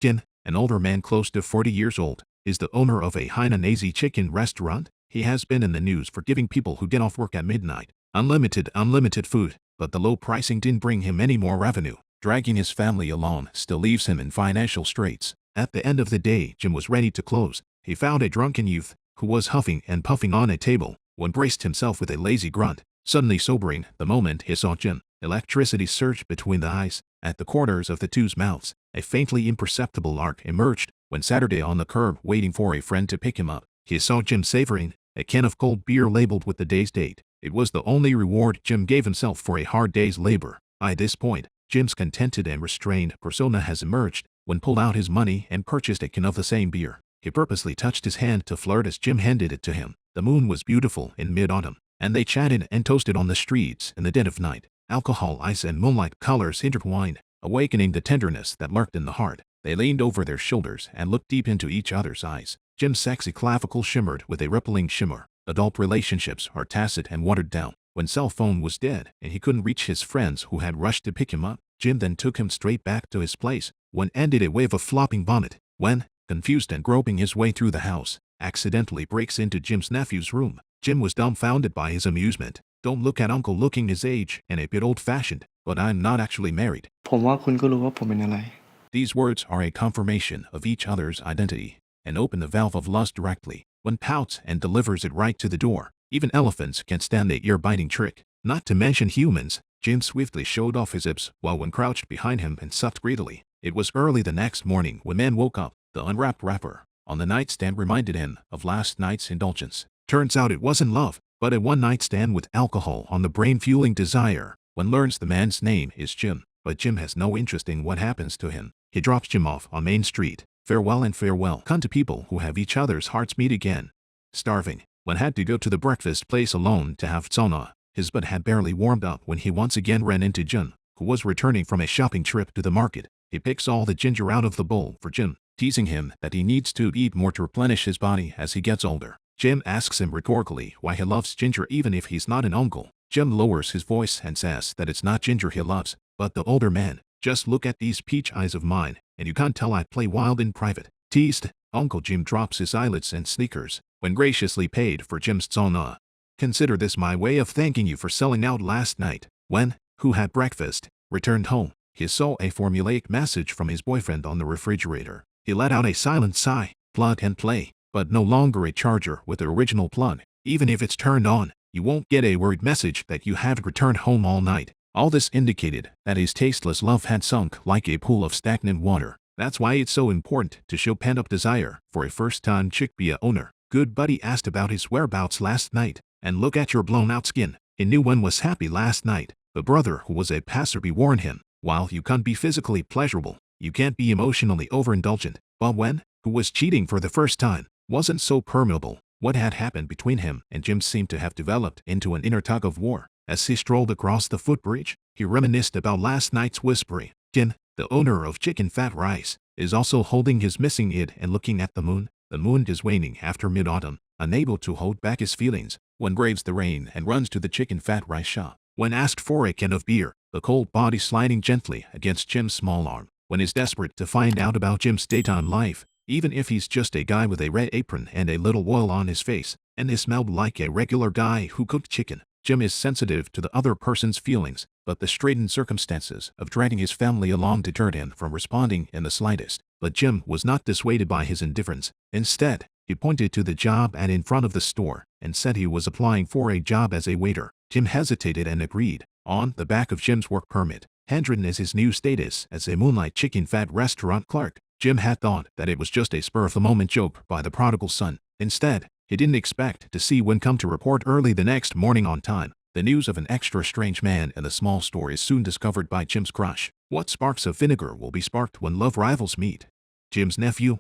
Jim, an older man close to 40 years old, is the owner of a Hainanese chicken restaurant. He has been in the news for giving people who get off work at midnight unlimited food, but the low pricing didn't bring him any more revenue. Dragging his family along still leaves him in financial straits. At the end of the day, Jim was ready to close. He found a drunken youth who was huffing and puffing on a table, when braced himself with a lazy grunt, suddenly sobering the moment he saw Jim. Electricity surged between the eyes. At the corners of the two's mouths, a faintly imperceptible arc emerged. When Saturday on the curb waiting for a friend to pick him up, he saw Jim savoring a can of cold beer labeled with the day's date. It was the only reward Jim gave himself for a hard day's labor. By this point, Jim's contented and restrained persona has emerged. When pulled out his money and purchased a can of the same beer, he purposely touched his hand to flirt as Jim handed it to him. The moon was beautiful in mid-autumn, and they chatted and toasted on the streets in the dead of night. Alcohol, ice, and moonlight colors intertwined, awakening the tenderness that lurked in the heart. They leaned over their shoulders and looked deep into each other's eyes. Jim's sexy clavicle shimmered with a rippling shimmer. Adult relationships are tacit and watered down. When cell phone was dead and he couldn't reach his friends who had rushed to pick him up, Jim then took him straight back to his place. When ended a wave of flopping vomit. When, confused and groping his way through the house, accidentally breaks into Jim's nephew's room. Jim was dumbfounded by his amusement. Don't look at uncle looking his age and a bit old-fashioned, but I'm not actually married. ผมว่าคุณก็รู้ว่าผมเป็นอะไร These words are a confirmation of each other's identity and open the valve of lust directly. One pouts and delivers it right to the door. Even elephants can stand a ear-biting trick. Not to mention humans. Jim swiftly showed off his hips while one crouched behind him and sucked greedily. It was early the next morning when man woke up. The unwrapped wrapper on the nightstand reminded him of last night's indulgence. Turns out it wasn't love, but a one-night stand with alcohol on the brain-fueling desire. One learns the man's name is Jim, but Jim has no interest in what happens to him. He drops Jim off on Main Street. Farewell and farewell. Come to people who have each other's hearts meet again. Starving, one had to go to the breakfast place alone to have tsona. His butt had barely warmed up when he once again ran into Jim, who was returning from a shopping trip to the market. He picks all the ginger out of the bowl for Jim, teasing him that he needs to eat more to replenish his body as he gets older. Jim asks him rhetorically why he loves ginger even if he's not an uncle. Jim lowers his voice and says that it's not ginger he loves, but the older man. Just look at these peach eyes of mine, and you can't tell I play wild in private. Teased, Uncle Jim drops his eyelids and sneakers when graciously paid for Jim's tsona. Consider this my way of thanking you for selling out last night. When, who had breakfast, returned home, he saw a formulaic message from his boyfriend on the refrigerator. He let out a silent sigh. Plug and play, but no longer a charger with the original plug. Even if it's turned on, you won't get a worried message that you haven't returned home all night. All this indicated that his tasteless love had sunk like a pool of stagnant water. That's why it's so important to show pent-up desire for a first-time chickpea owner. Good buddy asked about his whereabouts last night, and look at your blown-out skin. He knew one was happy last night. The brother who was a passerby warned him, while you can't be physically pleasurable, you can't be emotionally overindulgent. But when, who was cheating for the first time, wasn't so permeable. What had happened between him and Jim seemed to have developed into an inner tug of war. As he strolled across the footbridge, he reminisced about last night's whispering. Jim, the owner of Chicken Fat Rice, is also holding his missing id and looking at the moon. The moon is waning after mid-autumn. Unable to hold back his feelings, one braves the rain and runs to the Chicken Fat Rice shop. When asked for a can of beer, the cold body sliding gently against Jim's small arm. When is desperate to find out about Jim's daytime life, even if he's just a guy with a red apron and a little oil on his face, and he smelled like a regular guy who cooked chicken. Jim is sensitive to the other person's feelings, but the straitened circumstances of dragging his family along deterred him from responding in the slightest. But Jim was not dissuaded by his indifference. Instead, he pointed to the job ad in front of the store and said he was applying for a job as a waiter. Jim hesitated and agreed. On the back of Jim's work permit, handwritten is his new status as a Moonlight Chicken Fat restaurant clerk. Jim had thought that it was just a spur-of-the-moment joke by the prodigal son. Instead, he didn't expect to see Win come to report early the next morning on time. The news of an extra strange man in the small store is soon discovered by Jim's crush. What sparks of vinegar will be sparked when love rivals meet? Jim's nephew,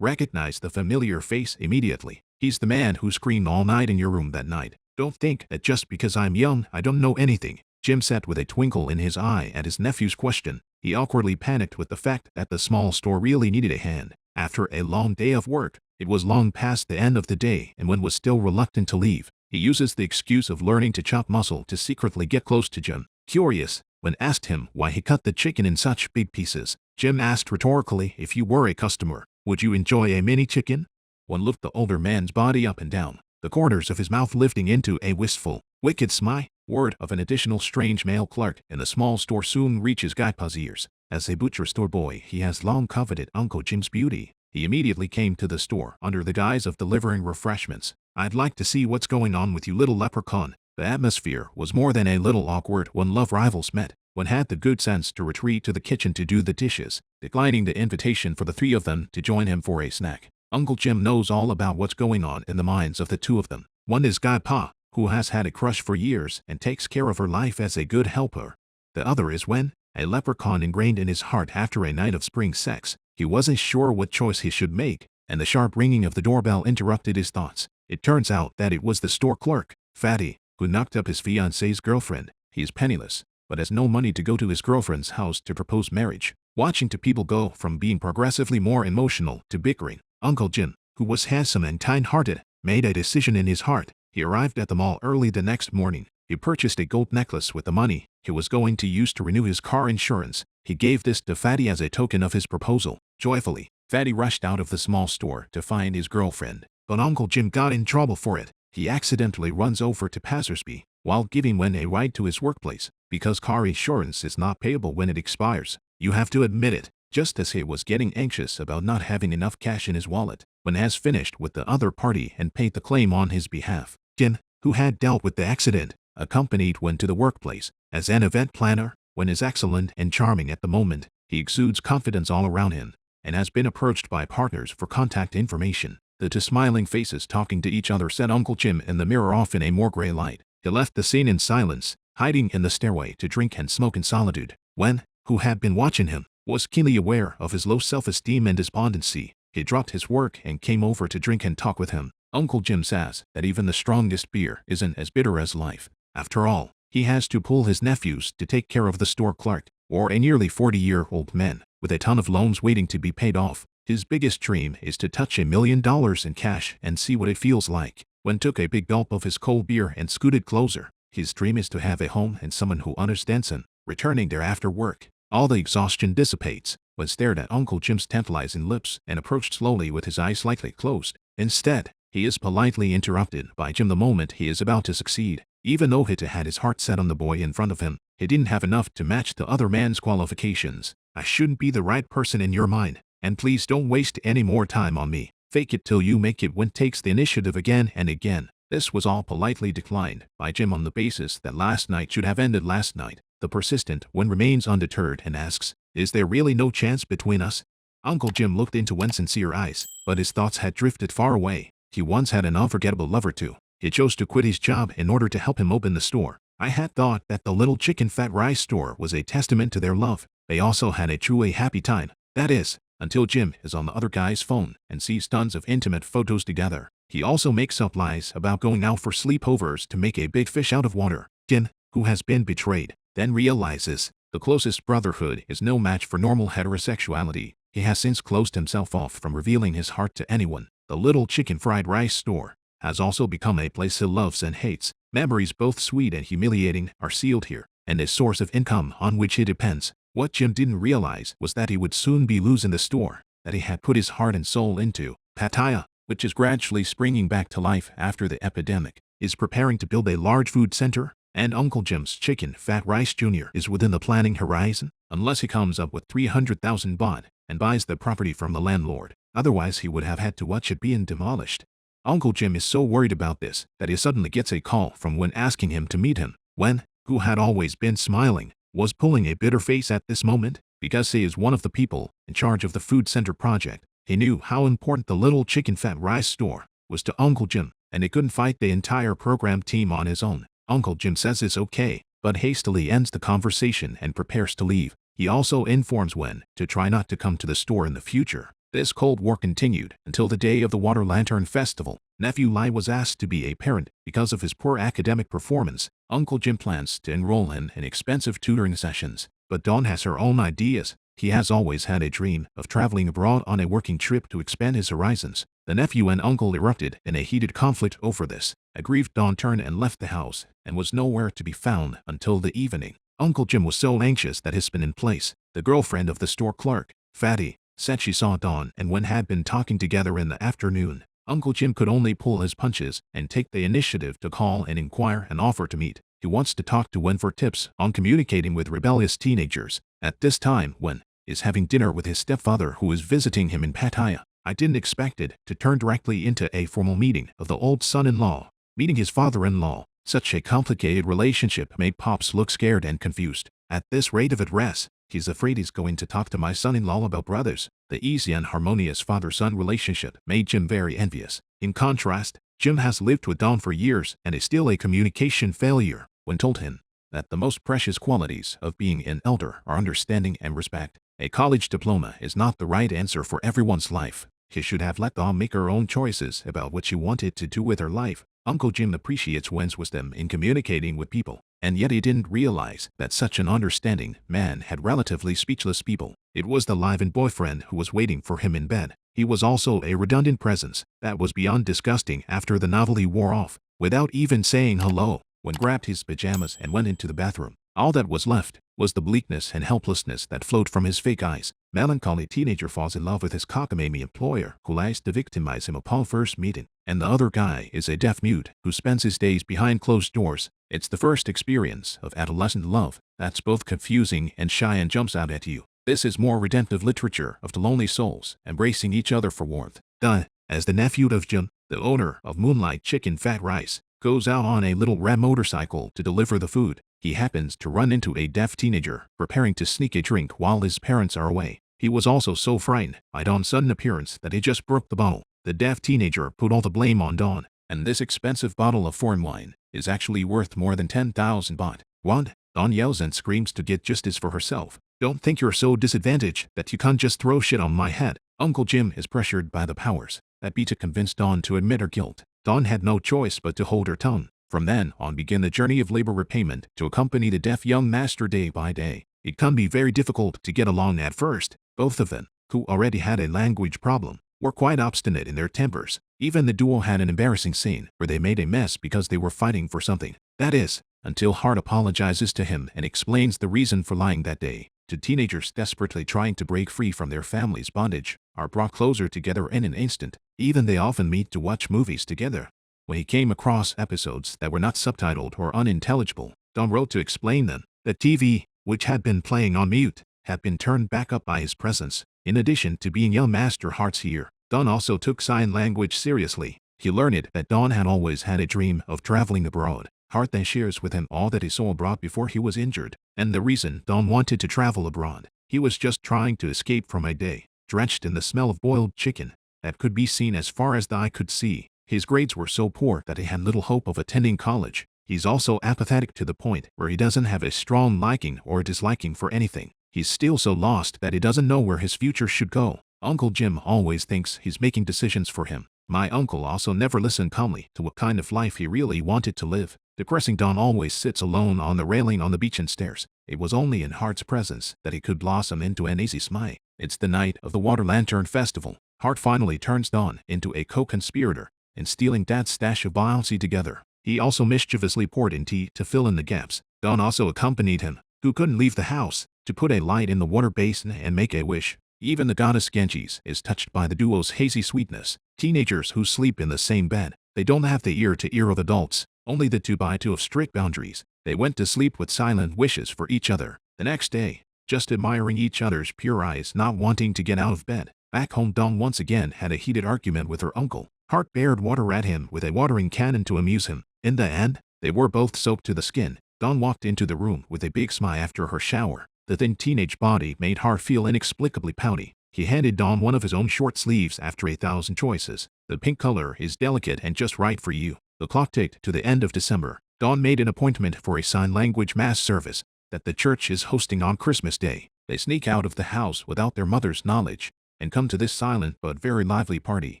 recognized the familiar face immediately. He's the man who screamed all night in your room that night. Don't think that just because I'm young, I don't know anything. Jim sat with a twinkle in his eye at his nephew's question. He awkwardly panicked with the fact that the small store really needed a hand. After a long day of work, it was long past the end of the day and Win was still reluctant to leave. He uses the excuse of learning to chop muscle to secretly get close to Jim. Curious, when asked him why he cut the chicken in such big pieces, Jim asked rhetorically. If you were a customer, would you enjoy a mini chicken? One looked the older man's body up and down, the corners of his mouth lifting into a wistful, wicked smile. Word of an additional strange male clerk in the small store soon reaches Gaipa's ears. As a butcher store boy, he has long coveted Uncle Jim's beauty. He immediately came to the store under the guise of delivering refreshments. I'd like to see what's going on with you, little leprechaun. The atmosphere was more than a little awkward when love rivals met. One had the good sense to retreat to the kitchen to do the dishes, declining the invitation for the three of them to join him for a snack. Uncle Jim knows all about what's going on in the minds of the two of them. One is Gaipa, who has had a crush for years and takes care of her life as a good helper. The other is Wen, a leprechaun ingrained in his heart after a night of spring sex. He wasn't sure what choice he should make, and the sharp ringing of the doorbell interrupted his thoughts. It turns out that it was the store clerk, Fatty, who knocked up his fiancée's girlfriend. He is penniless, but has no money to go to his girlfriend's house to propose marriage. Watching two people go from being progressively more emotional to bickering, Uncle Jim, who was handsome and kind-hearted, made a decision in his heart. He arrived at the mall early the next morning. He purchased a gold necklace with the money he was going to use to renew his car insurance. He gave this to Fatty as a token of his proposal. Joyfully, Fatty rushed out of the small store to find his girlfriend, but Uncle Jim got in trouble for it. He accidentally runs over to passersby while giving Wen a ride to his workplace. Because car insurance is not payable when it expires, you have to admit it. Just as he was getting anxious about not having enough cash in his wallet, Wen has finished with the other party and paid the claim on his behalf. Jim, who had dealt with the accident, accompanied Wen to the workplace. As an event planner, Wen is excellent and charming at the moment. He exudes confidence all around him, and has been approached by partners for contact information. The two smiling faces talking to each other set Uncle Jim in the mirror off in a more gray light. He left the scene in silence, hiding in the stairway to drink and smoke in solitude. Wen, who had been watching him, was keenly aware of his low self-esteem and despondency. He dropped his work and came over to drink and talk with him. Uncle Jim says that even the strongest beer isn't as bitter as life. After all, he has to pull his nephews to take care of the store clerk, or a nearly 40-year-old man with a ton of loans waiting to be paid off. His biggest dream is to touch $1 million in cash and see what it feels like. Wen took a big gulp of his cold beer and scooted closer. His dream is to have a home and someone who understands him. Returning there after work, all the exhaustion dissipates. Wen stared at Uncle Jim's tantalizing lips and approached slowly with his eyes slightly closed. Instead, he is politely interrupted by Jim the moment he is about to succeed. Even though he had his heart set on the boy in front of him, he didn't have enough to match the other man's qualifications. I shouldn't be the right person in your mind, and please don't waste any more time on me. Fake it till you make it. Wen takes the initiative again and again. This was all politely declined by Jim on the basis that last night should have ended last night. The persistent Wen remains undeterred and asks, is there really no chance between us? Uncle Jim looked into Wen's sincere eyes, but his thoughts had drifted far away. He once had an unforgettable lover too. He chose to quit his job in order to help him open the store. I had thought that the little chicken fat rice store was a testament to their love. They also had a truly happy time. That is, until Jim is on the other guy's phone and sees tons of intimate photos together. He also makes up lies about going out for sleepovers to make a big fish out of water. Jim, who has been betrayed, then realizes the closest brotherhood is no match for normal heterosexuality. He has since closed himself off from revealing his heart to anyone. The little chicken fried rice store has also become a place he loves and hates. Memories both sweet and humiliating are sealed here, and a source of income on which he depends. What Jim didn't realize was that he would soon be losing the store that he had put his heart and soul into. Pattaya, which is gradually springing back to life after the epidemic, is preparing to build a large food center, and Uncle Jim's Chicken Fat Rice Jr. is within the planning horizon, unless he comes up with 300,000 baht and buys the property from the landlord. Otherwise he would have had to watch it being demolished. Uncle Jim is so worried about this that he suddenly gets a call from Wen asking him to meet him. Wen, who had always been smiling, was pulling a bitter face at this moment. Because he is one of the people in charge of the food center project, he knew how important the little chicken fat rice store was to Uncle Jim, and he couldn't fight the entire program team on his own. Uncle Jim says it's okay, but hastily ends the conversation and prepares to leave. He also informs Wen to try not to come to the store in the future. This Cold War continued until the day of the Water Lantern Festival. Nephew Lai was asked to be a parent because of his poor academic performance. Uncle Jim plans to enroll him in expensive tutoring sessions, but Dawn has her own ideas. He has always had a dream of traveling abroad on a working trip to expand his horizons. The nephew and uncle erupted in a heated conflict over this. Aggrieved, Dawn turned and left the house and was nowhere to be found until the evening. Uncle Jim was so anxious that his spin in place the girlfriend of the store clerk, Fatty, said she saw Dawn and Wen had been talking together in the afternoon. Uncle Jim could only pull his punches and take the initiative to call and inquire and offer to meet. He wants to talk to Wen for tips on communicating with rebellious teenagers. At this time, Wen is having dinner with his stepfather who is visiting him in Pattaya. I didn't expect it to turn directly into a formal meeting of the old son-in-law. Meeting his father-in-law, such a complicated relationship made Pops look scared and confused. At this rate of address, he's afraid he's going to talk to my son-in-law about brothers. The easy and harmonious father-son relationship made Jim very envious. In contrast, Jim has lived with Dawn for years and is still a communication failure. When told him that the most precious qualities of being an elder are understanding and respect, a college diploma is not the right answer for everyone's life. He should have let Dawn make her own choices about what she wanted to do with her life. Uncle Jim appreciates Wen's wisdom in communicating with people, and yet he didn't realize that such an understanding man had relatively speechless people. It was the live-in boyfriend who was waiting for him in bed. He was also a redundant presence that was beyond disgusting after the novelty wore off. Without even saying hello, Wen grabbed his pajamas and went into the bathroom. All that was left was the bleakness and helplessness that flowed from his fake eyes. Melancholy teenager falls in love with his cockamamie employer who lies to victimize him upon first meeting, and the other guy is a deaf mute who spends his days behind closed doors. It's the first experience of adolescent love that's both confusing and shy and jumps out at you. This is more redemptive literature of the lonely souls embracing each other for warmth. As the nephew of Jim, the owner of Moonlight Chicken Fat Rice, goes out on a little red motorcycle to deliver the food, he happens to run into a deaf teenager preparing to sneak a drink while his parents are away. He was also so frightened by Dawn's sudden appearance that he just broke the bottle. The deaf teenager put all the blame on Dawn, and this expensive bottle of foreign wine is actually worth more than 10,000 baht. What? Dawn yells and screams to get justice for herself. Don't think you're so disadvantaged that you can't just throw shit on my head. Uncle Jim is pressured by the powers that be to convince Dawn to admit her guilt. Dawn had no choice but to hold her tongue. From then on began the journey of labor repayment to accompany the deaf young master day by day. It can be very difficult to get along at first. Both of them, who already had a language problem, were quite obstinate in their tempers. Even the duo had an embarrassing scene where they made a mess because they were fighting for something. That is, until Hart apologizes to him and explains the reason for lying that day. Two teenagers desperately trying to break free from their family's bondage are brought closer together in an instant. Even they often meet to watch movies together. When he came across episodes that were not subtitled or unintelligible, Dawn wrote to explain them. The TV, which had been playing on mute, had been turned back up by his presence. In addition to being young Master Hart's ear, Dawn also took sign language seriously. He learned that Dawn had always had a dream of traveling abroad. Hart then shares with him all that he saw abroad before he was injured, and the reason Dawn wanted to travel abroad. He was just trying to escape from a day drenched in the smell of boiled chicken that could be seen as far as the eye could see. His grades were so poor that he had little hope of attending college. He's also apathetic to the point where he doesn't have a strong liking or disliking for anything. He's still so lost that he doesn't know where his future should go. Uncle Jim always thinks he's making decisions for him. My uncle also never listened calmly to what kind of life he really wanted to live. Depressing Dawn always sits alone on the railing on the beach and stares. It was only in Hart's presence that he could blossom into an easy smile. It's the night of the Water Lantern Festival. Hart finally turns Dawn into a co-conspirator in stealing Dad's stash of bouncy together. He also mischievously poured in tea to fill in the gaps. Dawn also accompanied him, who couldn't leave the house, to put a light in the water basin and make a wish. Even the goddess Genjis is touched by the duo's hazy sweetness. Teenagers who sleep in the same bed. They don't have the ear-to-ear of adults, only the 2x2 of strict boundaries. They went to sleep with silent wishes for each other. The next day, just admiring each other's pure eyes, not wanting to get out of bed. Back home, Dawn once again had a heated argument with her uncle. Hart bared water at him with a watering cannon to amuse him. In the end, they were both soaked to the skin. Dawn walked into the room with a big smile after her shower. The thin teenage body made Hart feel inexplicably pouty. He handed Dawn one of his own short sleeves after 1,000 choices. The pink color is delicate and just right for you. The clock ticked to the end of December. Dawn made an appointment for a sign language mass service that the church is hosting on Christmas Day. They sneak out of the house without their mother's knowledge and come to this silent but very lively party.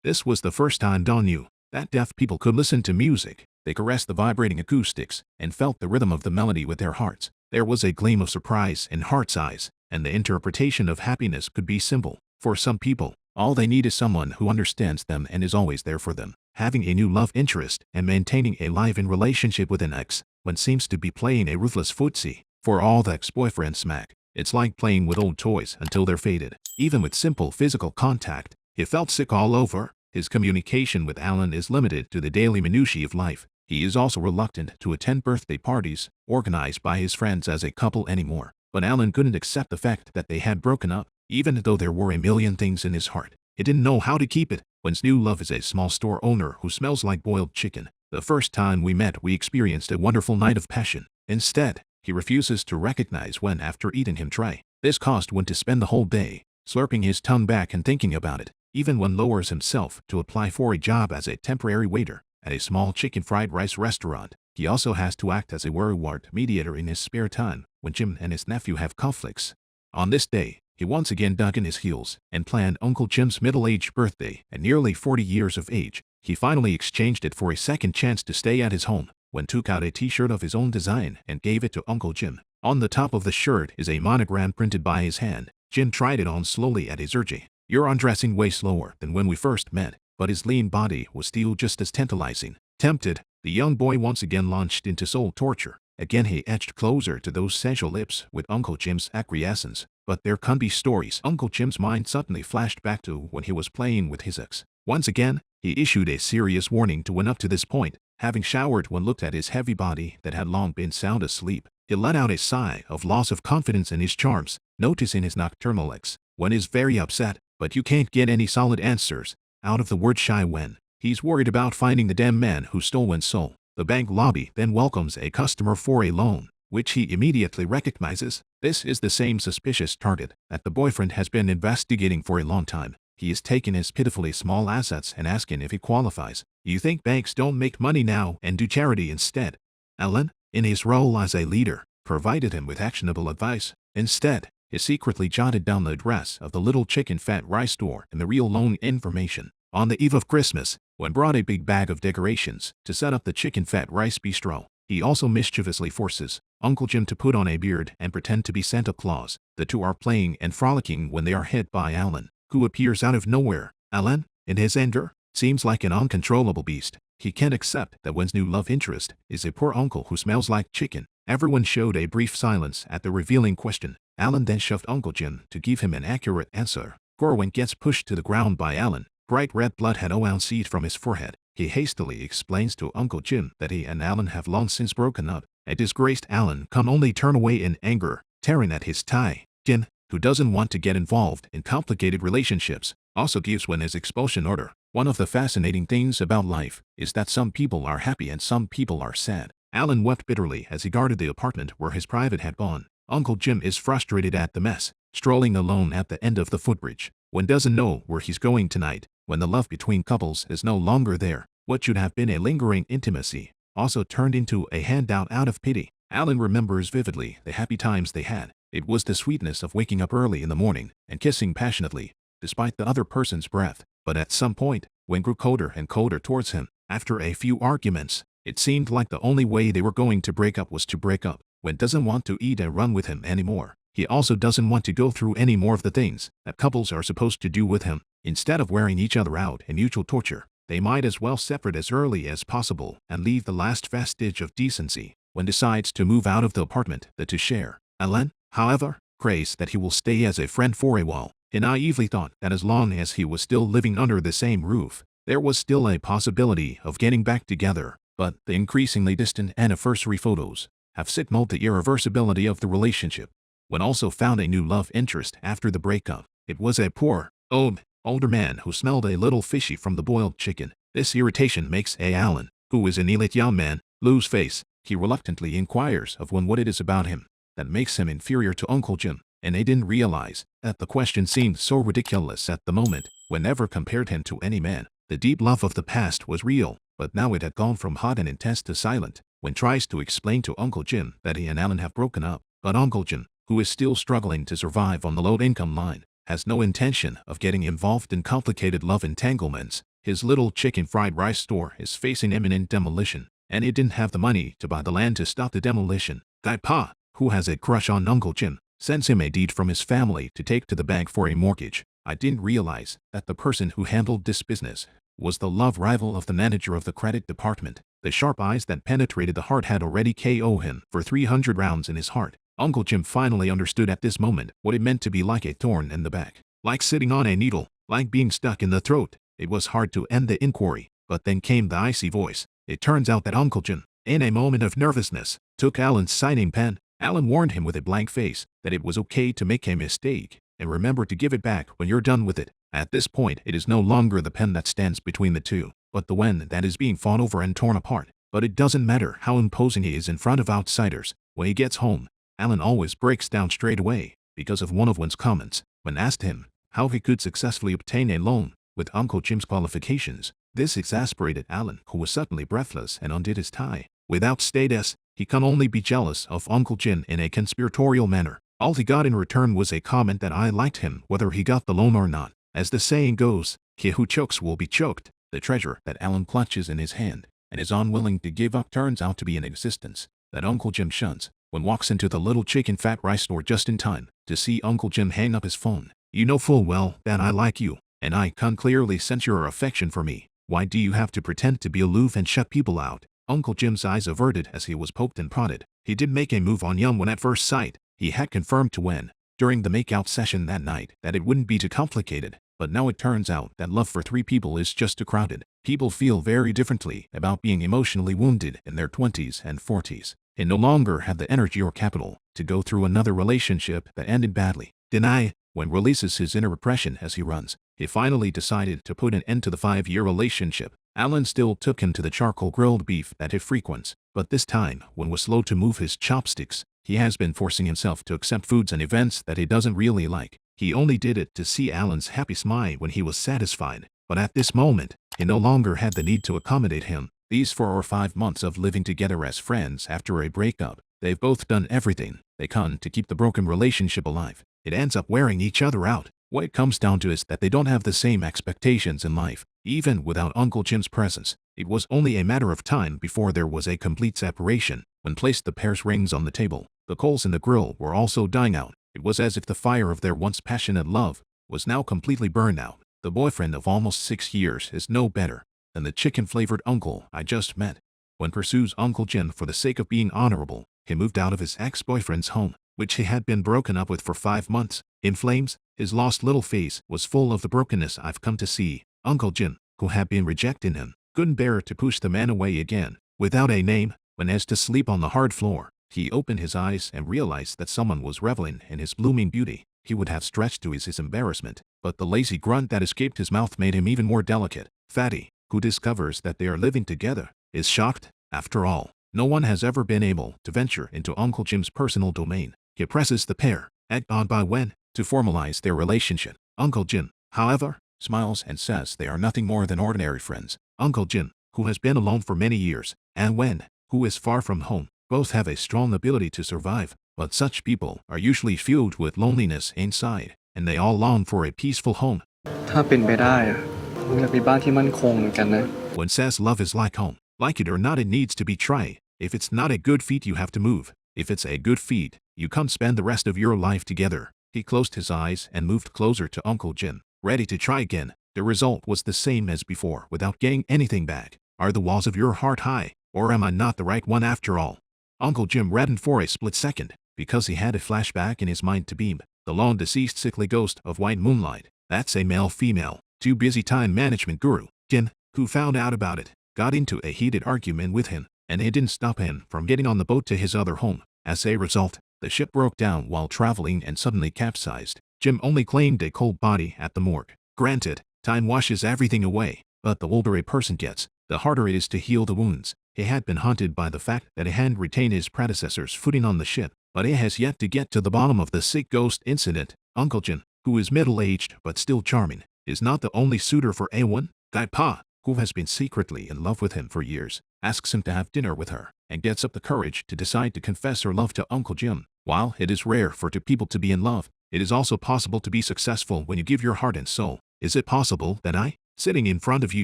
This was the first time Dawn knew that deaf people could listen to music. They caressed the vibrating acoustics and felt the rhythm of the melody with their hearts. There was a gleam of surprise in Hart's eyes, and the interpretation of happiness could be simple. For some people, all they need is someone who understands them and is always there for them. Having a new love interest and maintaining a live-in relationship with an ex, when seems to be playing a ruthless footsie. For all the ex-boyfriend smack, It's like playing with old toys until they're faded. Even with simple physical contact, he felt sick all over. His communication with Alan is limited to the daily minutiae of life. He is also reluctant to attend birthday parties organized by his friends as a couple anymore. But Alan couldn't accept the fact that they had broken up, even though there were a million things in his heart. He didn't know how to keep it. When's new love is a small store owner who smells like boiled chicken. The first time we met, we experienced a wonderful night of passion. Instead, he refuses to recognize when after eating him try. This caused one to spend the whole day slurping his tongue back and thinking about it. Even one lowers himself to apply for a job as a temporary waiter at a small chicken fried rice restaurant. He also has to act as a worrywart mediator in his spare time when Jim and his nephew have conflicts. On this day, he once again dug in his heels and planned Uncle Jim's middle-aged birthday. At nearly 40 years of age, he finally exchanged it for a second chance to stay at his home when took out a t-shirt of his own design and gave it to Uncle Jim. On the top of the shirt is a monogram printed by his hand. Jim tried it on slowly at his urging. "You're undressing way slower than when we first met," but his lean body was still just as tantalizing. Tempted, the young boy once again launched into soul torture. Again he edged closer to those sensual lips with Uncle Jim's acquiescence. But there can be stories. Uncle Jim's mind suddenly flashed back to when he was playing with his ex. Once again, he issued a serious warning to when up to this point, having showered when looked at his heavy body that had long been sound asleep. He let out a sigh of loss of confidence in his charms, noticing his nocturnal ex. When is very upset, but you can't get any solid answers out of the word shy when he's worried about finding the damn man who stole one's soul. The bank lobby then welcomes a customer for a loan, which he immediately recognizes. This is the same suspicious target that the boyfriend has been investigating for a long time. He is taking his pitifully small assets and asking if he qualifies. "You think banks don't make money now and do charity instead?" Alan, in his role as a leader, provided him with actionable advice. Instead, he secretly jotted down the address of the little chicken fat rice store and the real loan information. On the eve of Christmas, when brought a big bag of decorations to set up the chicken fat rice bistro, he also mischievously forces Uncle Jim to put on a beard and pretend to be Santa Claus. The two are playing and frolicking when they are hit by Alan, who appears out of nowhere. Alan, in his anger, seems like an uncontrollable beast. He can't accept that one's new love interest is a poor uncle who smells like chicken. Everyone showed a brief silence at the revealing question. Alan then shoved Uncle Jim to give him an accurate answer. Corwin gets pushed to the ground by Alan. Bright red blood had oozed from his forehead. He hastily explains to Uncle Jim that he and Alan have long since broken up. A disgraced Alan can only turn away in anger, tearing at his tie. Jim, who doesn't want to get involved in complicated relationships, also gives Win his expulsion order. One of the fascinating things about life is that some people are happy and some people are sad. Alan wept bitterly as he guarded the apartment where his private had gone. Uncle Jim is frustrated at the mess, strolling alone at the end of the footbridge. One doesn't know where he's going tonight. When the love between couples is no longer there, what should have been a lingering intimacy also turned into a handout out of pity. Alan remembers vividly the happy times they had. It was the sweetness of waking up early in the morning and kissing passionately, despite the other person's breath. But at some point, Win grew colder and colder towards him. After a few arguments, it seemed like the only way they were going to break up was to break up. Win doesn't want to eat and run with him anymore. He also doesn't want to go through any more of the things that couples are supposed to do with him. Instead of wearing each other out in mutual torture, they might as well separate as early as possible and leave the last vestige of decency. Win decides to move out of the apartment that to share. Alan, however, prays that he will stay as a friend for a while. He naively thought that as long as he was still living under the same roof, there was still a possibility of getting back together. But the increasingly distant anniversary photos have signaled the irreversibility of the relationship. Win also found a new love interest after the breakup. It was a poor, older man who smelled a little fishy from the boiled chicken. This irritation makes Alan, who is an elite young man, lose face. He reluctantly inquires of Win what it is about him that makes him inferior to Uncle Jim, and they didn't realize that the question seemed so ridiculous at the moment. Win never compared him to any man. The deep love of the past was real, but now it had gone from hot and intense to silent. Win tries to explain to Uncle Jim that he and Alan have broken up, but Uncle Jim, who is still struggling to survive on the low income line, has no intention of getting involved in complicated love entanglements. His little chicken fried rice store is facing imminent demolition, and he didn't have the money to buy the land to stop the demolition. Guy Pa, who has a crush on Uncle Jim, sends him a deed from his family to take to the bank for a mortgage. I didn't realize that the person who handled this business was the love rival of the manager of the credit department. The sharp eyes that penetrated the heart had already KO'd him for 300 rounds in his heart. Uncle Jim finally understood at this moment what it meant to be like a thorn in the back, like sitting on a needle, like being stuck in the throat. It was hard to end the inquiry, but then came the icy voice. It turns out that Uncle Jim, in a moment of nervousness, took Alan's signing pen. Alan warned him with a blank face that it was okay to make a mistake, and remember to give it back when you're done with it. At this point, it is no longer the pen that stands between the two, but the one that is being fought over and torn apart. But it doesn't matter how imposing he is in front of outsiders. When he gets home, Alan always breaks down straight away because of one of one's comments when asked him how he could successfully obtain a loan with Uncle Jim's qualifications. This exasperated Alan, who was suddenly breathless and undid his tie. Without status, he can only be jealous of Uncle Jim in a conspiratorial manner. All he got in return was a comment that I liked him whether he got the loan or not. As the saying goes, he who chokes will be choked. The treasure that Alan clutches in his hand and is unwilling to give up turns out to be an existence that Uncle Jim shuns. When walks into the little chicken fat rice store just in time to see Uncle Jim hang up his phone. You know full well that I like you, and I can clearly sense your affection for me. Why do you have to pretend to be aloof and shut people out? Uncle Jim's eyes averted as he was poked and prodded. He did make a move on Young when at first sight. He had confirmed to Wen, during the make-out session that night, that it wouldn't be too complicated. But now it turns out that love for three people is just too crowded. People feel very differently about being emotionally wounded in their 20s and 40s. He no longer had the energy or capital to go through another relationship that ended badly. Deny, when releases his inner repression as he runs, he finally decided to put an end to the 5-year relationship. Alan still took him to the charcoal grilled beef that he frequents, but this time, when was slow to move his chopsticks, he has been forcing himself to accept foods and events that he doesn't really like. He only did it to see Alan's happy smile when he was satisfied, but at this moment, he no longer had the need to accommodate him. These 4 or 5 months of living together as friends after a breakup, they've both done everything they can to keep the broken relationship alive. It ends up wearing each other out. What it comes down to is that they don't have the same expectations in life, even without Uncle Jim's presence. It was only a matter of time before there was a complete separation. When placed the pair's rings on the table, the coals in the grill were also dying out. It was as if the fire of their once passionate love was now completely burned out. The boyfriend of almost 6 years is no better than the chicken-flavored uncle I just met. When pursues Uncle Jim for the sake of being honorable, he moved out of his ex-boyfriend's home, which he had been broken up with for 5 months. In flames, his lost little face was full of the brokenness I've come to see. Uncle Jim, who had been rejecting him, couldn't bear to push the man away again. Without a name, when asked to sleep on the hard floor, he opened his eyes and realized that someone was reveling in his blooming beauty. He would have stretched to his embarrassment, but the lazy grunt that escaped his mouth made him even more delicate. Fatty, who discovers that they are living together, is shocked. After all, no one has ever been able to venture into Uncle Jim's personal domain. He presses the pair, egged on by Wen, to formalize their relationship. Uncle Jim, however, smiles and says they are nothing more than ordinary friends. Uncle Jim, who has been alone for many years, and Wen, who is far from home, both have a strong ability to survive, but such people are usually filled with loneliness inside, and they all long for a peaceful home. ถ้าเป็นไปได้อะผมอยากมีบ้านที่มั่นคงเหมือนกันนะ When says love is like home, like it or not it needs to be tried. If it's not a good fit you have to move. If it's a good fit, you come spend the rest of your life together. He closed his eyes and moved closer to Uncle Jim, ready to try again. The result was the same as before without getting anything back. Are the walls of your heart high, or am I not the right one after all? Uncle Jim reddened for a split second, because he had a flashback in his mind to beam, the long-deceased sickly ghost of white moonlight. That's a male-female, too busy time management guru. Jim, who found out about it, got into a heated argument with him, and it didn't stop him from getting on the boat to his other home. As a result, the ship broke down while traveling and suddenly capsized. Jim only claimed a cold body at the morgue. Granted, time washes everything away, but the older a person gets, the harder it is to heal the wounds. He had been haunted by the fact that he hadn't retained his predecessor's footing on the ship, but he has yet to get to the bottom of the sick ghost incident. Uncle Jim, who is middle-aged but still charming, is not the only suitor for A1. Guy Pa, who has been secretly in love with him for years, asks him to have dinner with her, and gets up the courage to decide to confess her love to Uncle Jim. While it is rare for two people to be in love, it is also possible to be successful when you give your heart and soul. Is it possible that I, sitting in front of you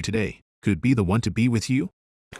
today, could be the one to be with you?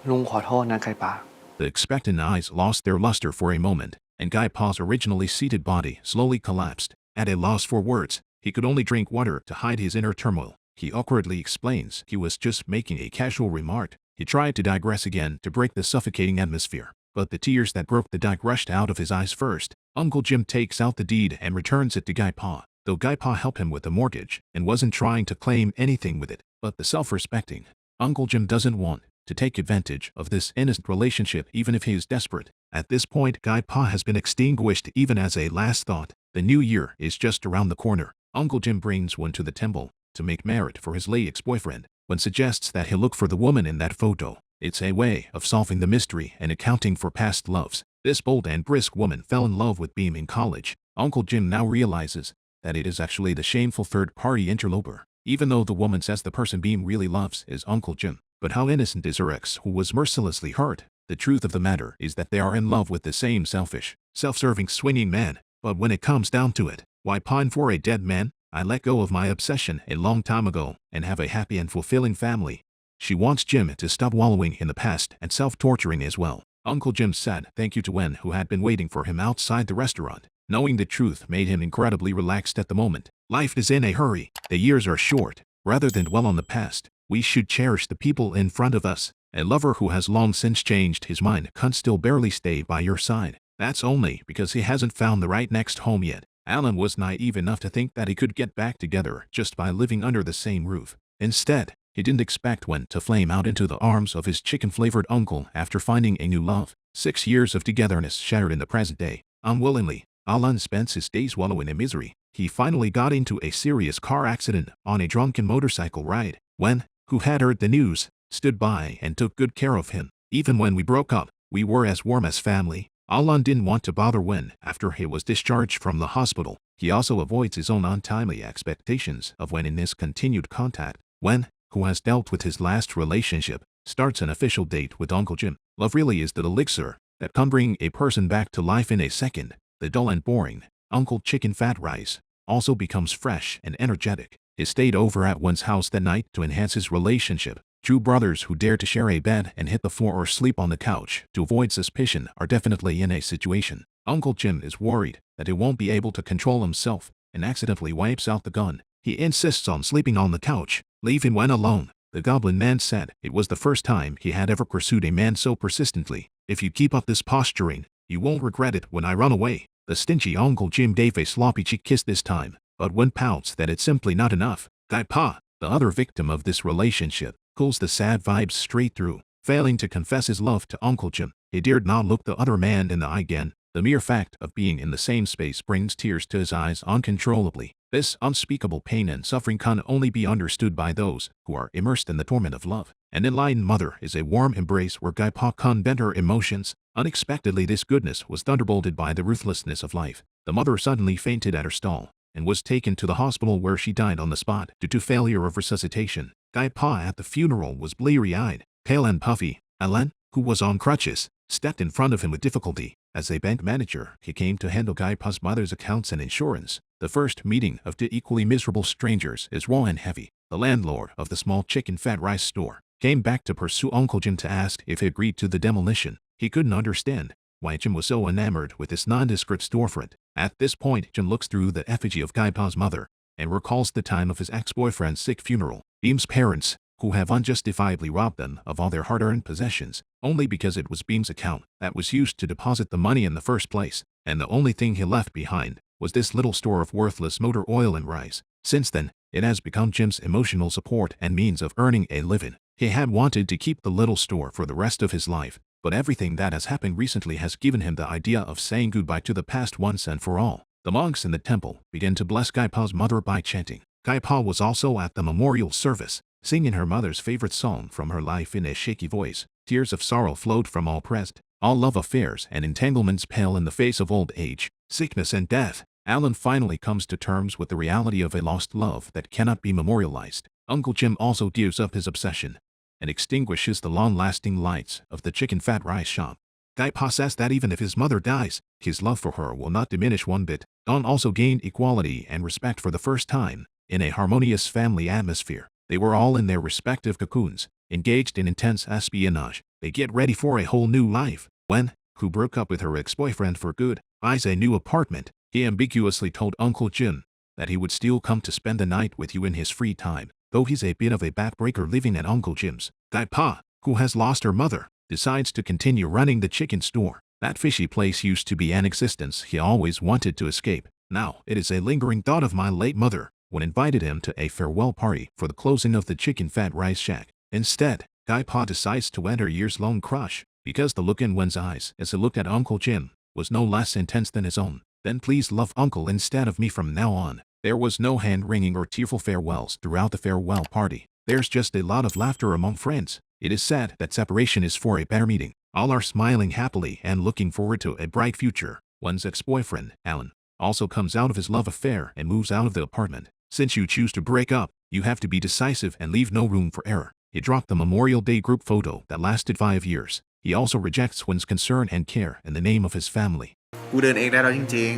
ลุงขอโทษนะไก่ป่า The expectant eyes lost their luster for a moment, and Guy Pa's originally seated body slowly collapsed. At a loss for words, he could only drink water to hide his inner turmoil. He awkwardly explains he was just making a casual remark. He tried to digress again to break the suffocating atmosphere. but the tears that broke the dike rushed out of his eyes first. Uncle Jim takes out the deed and returns it to Guy Pa, though Guy Pa helped him with the mortgage and wasn't trying to claim anything with it. But the self-respecting Uncle Jim doesn't want to take advantage of this innocent relationship even if he is desperate. At this point, Guy Pa has been extinguished even as a last thought. The new year is just around the corner. Uncle Jim brings one to the temple to make merit for his late ex-boyfriend. One suggests that he'll look for the woman in that photo. It's a way of solving the mystery and accounting for past loves. This bold and brisk woman fell in love with Beam in college. Uncle Jim now realizes that it is actually the shameful third-party interloper, even though the woman says the person Beam really loves is Uncle Jim. But how innocent is her ex who was mercilessly hurt? The truth of the matter is that they are in love with the same selfish, self-serving swinging man. But when it comes down to it, why pine for a dead man? I let go of my obsession a long time ago and have a happy and fulfilling family. She wants Jim to stop wallowing in the past and self-torturing as well. Uncle Jim said thank you to Wen, who had been waiting for him outside the restaurant. Knowing the truth made him incredibly relaxed at the moment. Life is in a hurry. The years are short. Rather than dwell on the past, we should cherish the people in front of us. A lover who has long since changed his mind can still barely stay by your side. That's only because he hasn't found the right next home yet. Alan was naive enough to think that he could get back together just by living under the same roof. Instead, he didn't expect Wen to flame out into the arms of his chicken-flavored uncle after finding a new love. 6 years of togetherness shattered in the present day. Unwillingly, Alan spends his days wallowing in misery. He finally got into a serious car accident on a drunken motorcycle ride. Wen, who had heard the news, stood by and took good care of him. Even when we broke up, we were as warm as family. Alan didn't want to bother Wen after he was discharged from the hospital. He also avoids his own untimely expectations of Wen in this continued contact. Wen, who has dealt with his last relationship, starts an official date with Uncle Jim. Love really is the elixir that can bring a person back to life in a second. The dull and boring Uncle Chicken Fat Rice also becomes fresh and energetic. He stayed over at Wen's house that night to enhance his relationship. True brothers who dare to share a bed and hit the floor or sleep on the couch to avoid suspicion are definitely in a situation. Uncle Jim is worried that he won't be able to control himself and accidentally wipes out the gun. He insists on sleeping on the couch. Leave him when alone. The Goblin Man said it was the first time he had ever pursued a man so persistently. If you keep up this posturing, you won't regret it when I run away. The stingy Uncle Jim gave a sloppy cheek kiss this time, but Wen pouts that it's simply not enough. Guy Pa, the other victim of this relationship, pulls the sad vibes straight through. Failing to confess his love to Uncle Jim, he dared not look the other man in the eye again. The mere fact of being in the same space brings tears to his eyes uncontrollably. This unspeakable pain and suffering can only be understood by those who are immersed in the torment of love. An enlightened mother is a warm embrace where Guy Pa can bend her emotions. Unexpectedly, this goodness was thunderbolted by the ruthlessness of life. The mother suddenly fainted at her stall and was taken to the hospital where she died on the spot due to failure of resuscitation. Guy Pa at the funeral was bleary-eyed, pale and puffy. Alan, who was on crutches, stepped in front of him with difficulty. As a bank manager, he came to handle Guy Pa's mother's accounts and insurance. The first meeting of two equally miserable strangers is raw and heavy. The landlord of the small chicken fat rice store came back to pursue Uncle Jim to ask if he agreed to the demolition. He couldn't understand why Jim was so enamored with this nondescript storefront. At this point, Jim looks through the effigy of Guy Pa's mother and recalls the time of his ex-boyfriend's sick funeral. Beam's parents, who have unjustifiably robbed them of all their hard-earned possessions, only because it was Beam's account that was used to deposit the money in the first place, and the only thing he left behind was this little store of worthless motor oil and rice. Since then, it has become Jim's emotional support and means of earning a living. He had wanted to keep the little store for the rest of his life, but everything that has happened recently has given him the idea of saying goodbye to the past once and for all. The monks in the temple began to bless Guy Pa's mother by chanting. Guy Pa was also at the memorial service, singing her mother's favorite song from her life in a shaky voice. Tears of sorrow flowed from all present. All love affairs and entanglements pale in the face of old age, sickness and death. Alan finally comes to terms with the reality of a lost love that cannot be memorialized. Uncle Jim also gives up his obsession and extinguishes the long-lasting lights of the chicken fat rice shop. Guy Pa says that even if his mother dies, his love for her will not diminish one bit. Dawn also gained equality and respect for the first time in a harmonious family atmosphere. They were all in their respective cocoons, engaged in intense espionage. They get ready for a whole new life. Wen, who broke up with her ex-boyfriend for good, buys a new apartment. He ambiguously told Uncle Jim that he would still come to spend the night with you in his free time, though he's a bit of a backbreaker living at Uncle Jim's. Guy Pa, who has lost her mother, decides to continue running the chicken store. That fishy place used to be an existence he always wanted to escape. Now, it is a lingering thought of my late mother, when invited him to a farewell party for the closing of the chicken fat rice shack. Instead, Guy Pa decides to enter years-long crush, because the look in Wen's eyes as he looked at Uncle Jim was no less intense than his own. Then please love Uncle instead of me from now on. There was no hand-wringing or tearful farewells throughout the farewell party. There's just a lot of laughter among friends. It is sad that separation is for a better meeting. All are smiling happily and looking forward to a bright future. One's ex-boyfriend, Alan, also comes out of his love affair and moves out of the apartment. Since you choose to break up, you have to be decisive and leave no room for error. He dropped the Memorial Day group photo that lasted 5 years. He also rejects Wen's concern and care in the name of his family. กูเดินเองได้แล้วจริง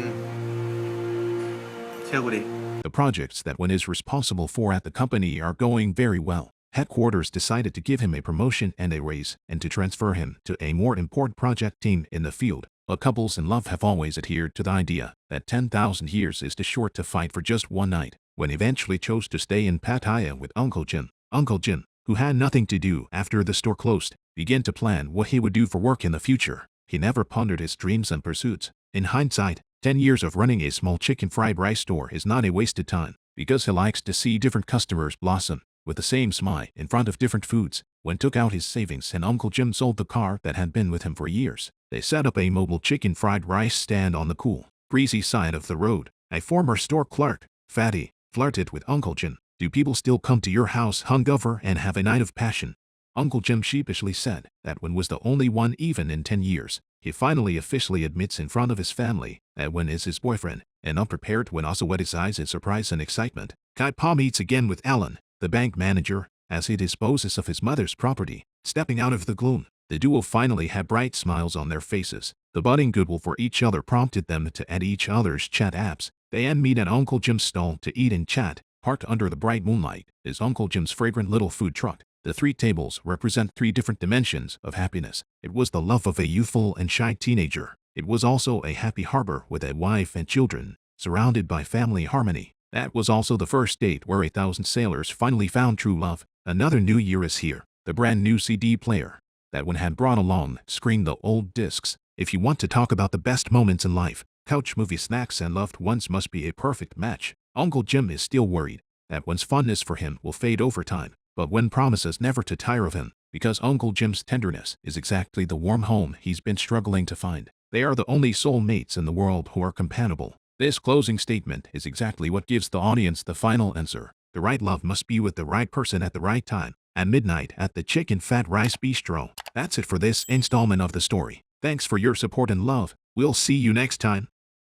ๆเชื่อกูดิ The projects that Wen is responsible for at the company are going very well. Headquarters decided to give him a promotion and a raise, and to transfer him to a more important project team in the field. But couples in love have always adhered to the idea that 10,000 years is too short to fight for just one night. Wen eventually chose to stay in Pattaya with Uncle Jim. Uncle Jim, who had nothing to do after the store closed, began to plan what he would do for work in the future. He never pondered his dreams and pursuits. In hindsight, 10 years of running a small chicken fried rice store is not a wasted time, because he likes to see different customers blossom with the same smile in front of different foods. Wen took out his savings and Uncle Jim sold the car that had been with him for years. They set up a mobile chicken fried rice stand on the cool, breezy side of the road. A former store clerk, Fatty, flirted with Uncle Jim. Do people still come to your house hungover and have a night of passion? Uncle Jim sheepishly said that Wen was the only one even in 10 years. He finally officially admits in front of his family that Wen is his boyfriend, and unprepared Wen also wet his eyes in surprise and excitement. Kai Pa meets again with Alan, the bank manager, as he disposes of his mother's property. Stepping out of the gloom, the duo finally had bright smiles on their faces. The budding goodwill for each other prompted them to add each other's chat apps. They then meet at Uncle Jim's stall to eat and chat. Parked under the bright moonlight is Uncle Jim's fragrant little food truck. The 3 tables represent 3 different dimensions of happiness. It was the love of a youthful and shy teenager. It was also a happy harbor with a wife and children, surrounded by family harmony. That was also the first date where 1,000 sailors finally found true love. Another new year is here. The brand new CD player that Wen had brought along screened the old discs. If you want to talk about the best moments in life, couch movie snacks and loved ones must be a perfect match. Uncle Jim is still worried that Wen's fondness for him will fade over time, but Wen promises never to tire of him, because Uncle Jim's tenderness is exactly the warm home he's been struggling to find. They are the only soulmates in the world who are compatible. This closing statement is exactly what gives the audience the final answer. The right love must be with the right person at the right time, at midnight at the Chicken Fat Rice Bistro. That's it for this installment of the story. Thanks for your support and love. We'll see you next time.